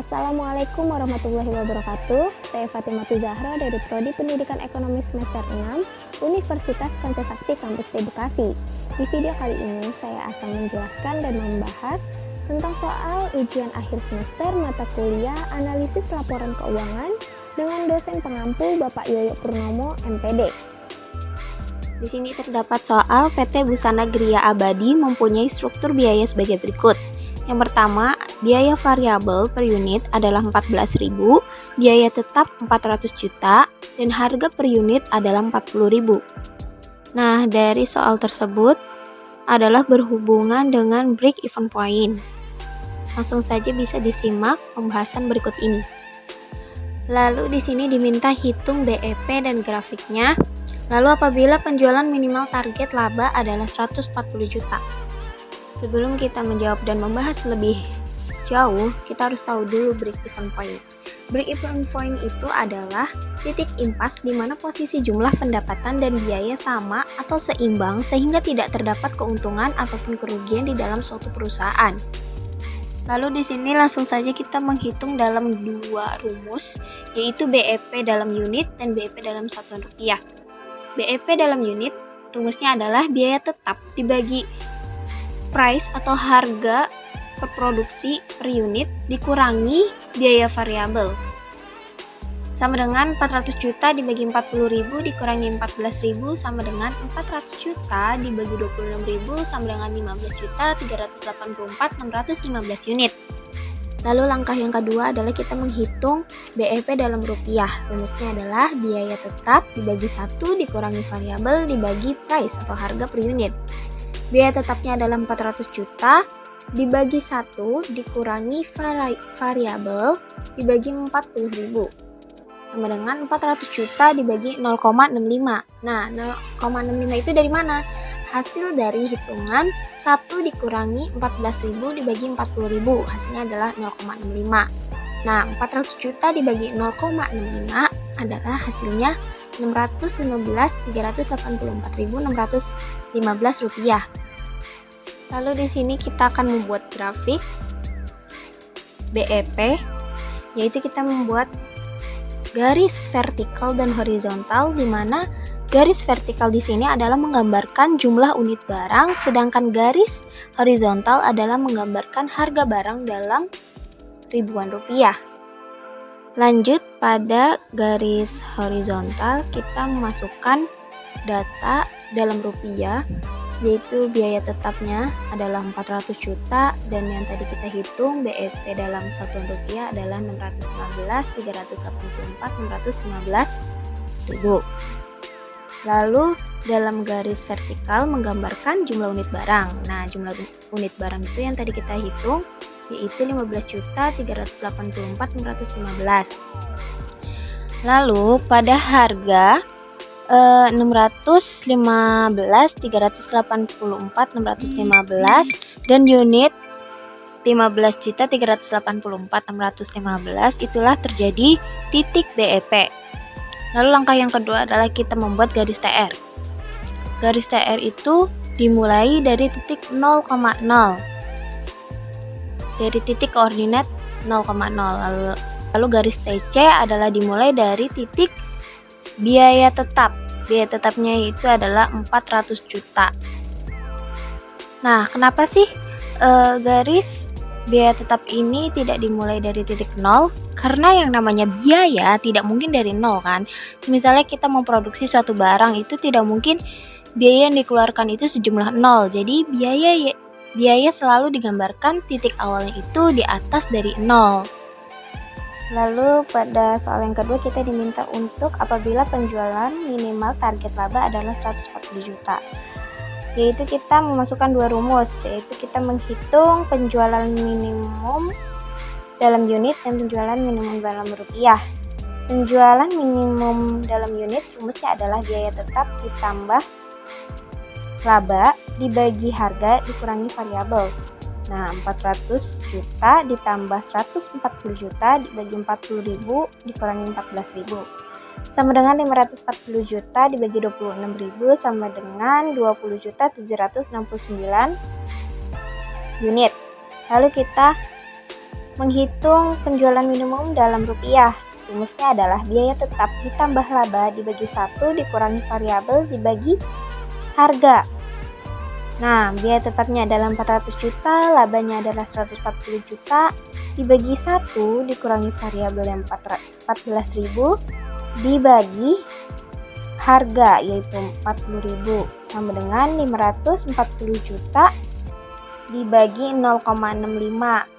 Assalamualaikum warahmatullahi wabarakatuh. Saya Fatimah Zahra dari Prodi Pendidikan Ekonomi semester 6 Universitas Pancasakti Kampus Bekasi. Di video kali ini saya akan menjelaskan dan membahas tentang soal ujian akhir semester mata kuliah Analisis Laporan Keuangan dengan dosen pengampu Bapak Yoyo Purnomo, MPD. Di sini terdapat soal PT Busana Gria Abadi mempunyai struktur biaya sebagai berikut. Yang pertama, biaya variabel per unit adalah 14.000, biaya tetap 400 juta, dan harga per unit adalah 40.000. Nah, dari soal tersebut adalah berhubungan dengan break-even point. Langsung saja bisa disimak pembahasan berikut ini. Lalu di sini diminta hitung BEP dan grafiknya. Lalu apabila penjualan minimal target laba adalah 140 juta. Sebelum kita menjawab dan membahas lebih jauh, kita harus tahu dulu break-even point. Break-even point itu adalah titik impas di mana posisi jumlah pendapatan dan biaya sama atau seimbang sehingga tidak terdapat keuntungan ataupun kerugian di dalam suatu perusahaan. Lalu di sini langsung saja kita menghitung dalam dua rumus, yaitu BEP dalam unit dan BEP dalam satuan rupiah. BEP dalam unit, rumusnya adalah biaya tetap dibagi price atau harga per produksi per unit dikurangi biaya variabel. Sama dengan 400 juta dibagi 40.000 dikurangi 14.000 sama dengan 400 juta dibagi 26.000 sama dengan 15 juta 384 615 unit. Lalu langkah yang kedua adalah kita menghitung BEP dalam rupiah. Rumusnya adalah biaya tetap dibagi 1 dikurangi variabel dibagi price atau harga per unit. Biaya tetapnya adalah 400 juta dibagi 1 dikurangi variabel dibagi 40.000 sama dengan 400 juta dibagi 0,65. Nah, 0,65 itu dari mana? Hasil dari hitungan 1 dikurangi 14.000 dibagi 40.000, hasilnya adalah 0,65. Nah, 400 juta dibagi 0,65 adalah hasilnya 615.384.615 rupiah. Lalu di sini kita akan membuat grafik BEP, yaitu kita membuat garis vertikal dan horizontal, di mana garis vertikal di sini adalah menggambarkan jumlah unit barang, sedangkan garis horizontal adalah menggambarkan harga barang dalam ribuan rupiah. Lanjut pada garis horizontal, kita memasukkan data dalam rupiah, yaitu biaya tetapnya adalah 400 juta dan yang tadi kita hitung BEP dalam satuan rupiah adalah 615.384.615.000. Lalu dalam garis vertikal menggambarkan jumlah unit barang. Nah, jumlah unit barang itu yang tadi kita hitung yaitu 15.384.615. Lalu pada harga 615.384.615 dan unit 15.384.615 itulah terjadi titik BEP. Lalu langkah yang kedua adalah kita membuat garis TR. Garis TR itu dimulai dari titik 0,0. Dari titik koordinat 0,0. Lalu garis TC adalah dimulai dari titik biaya tetap. Biaya tetapnya itu adalah 400 juta. Nah, kenapa sih garis biaya tetap ini tidak dimulai dari titik 0? Karena yang namanya biaya tidak mungkin dari 0 kan. Misalnya kita memproduksi suatu barang itu tidak mungkin biaya yang dikeluarkan itu sejumlah 0. Jadi biaya selalu digambarkan titik awalnya itu di atas dari 0. Lalu pada soal yang kedua kita diminta untuk apabila penjualan minimal target laba adalah 140 juta. Yaitu kita memasukkan dua rumus, yaitu kita menghitung penjualan minimum dalam unit dan penjualan minimum dalam rupiah. Penjualan minimum dalam unit rumusnya adalah biaya tetap ditambah laba dibagi harga dikurangi variabel. Nah, 400 juta ditambah 140 juta dibagi 40.000 dikurangi 14.000. Sama dengan 540 juta dibagi 26.000 sama dengan 20.769 unit. Lalu kita Menghitung penjualan minimum dalam rupiah, rumusnya adalah biaya tetap ditambah laba dibagi 1 dikurangi variabel dibagi harga. Nah, biaya tetapnya adalah 400 juta, labanya adalah 140 juta, dibagi 1 dikurangi variabel yang 14.000, dibagi harga yaitu 40.000, sama dengan 540 juta dibagi 0,65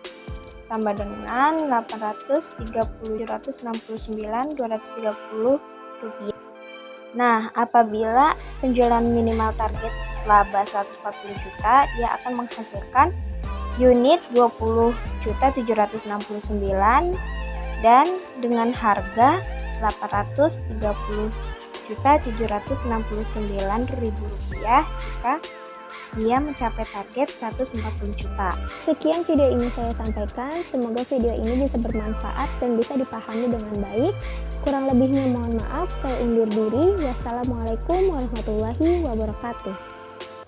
sama dengan 869.230 rupiah. Nah, apabila penjualan minimal target laba 140 juta, dia akan menghasilkan unit 20.769 dan dengan harga 830.769.000 rupiah jika dia mencapai target 140 juta. Sekian video ini saya sampaikan, semoga video ini bisa bermanfaat dan bisa dipahami dengan baik. Kurang lebihnya mohon maaf, saya undur diri. Wassalamualaikum warahmatullahi wabarakatuh.